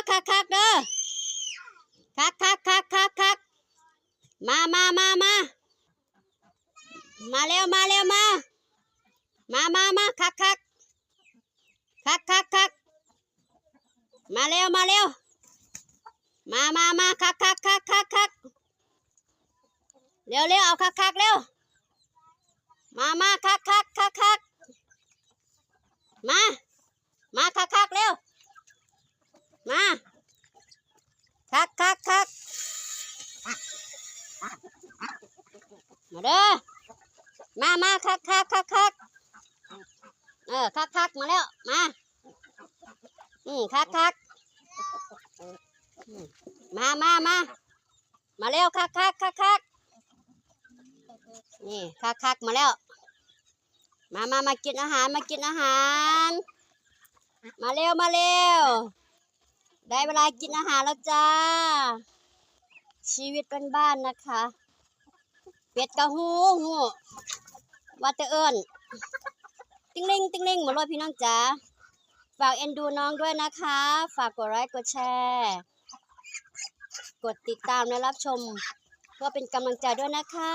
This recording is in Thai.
คักเด้อคักมาเร็วมาคักมาเร็วมาคักเร็วเอาคักเร็วมาคักมาคักเร็วมาคักมาเด้อมาคักคักมาแล้วมาคักมาเร็วคักนี่คักมาแล้วมากินอาหารมาเร็วได้เวลากินอาหารแล้วจ้าชีวิตบ้านๆนะคะเป็ดกะหูว่าแต่เอิญติ้งเล่งมาเลยพี่น้องจ๋าฝากเอ็นดูน้องด้วยนะคะฝากกดไลค์กดแชร์กดติดตามและรับชมเพื่อเป็นกำลังใจด้วยนะคะ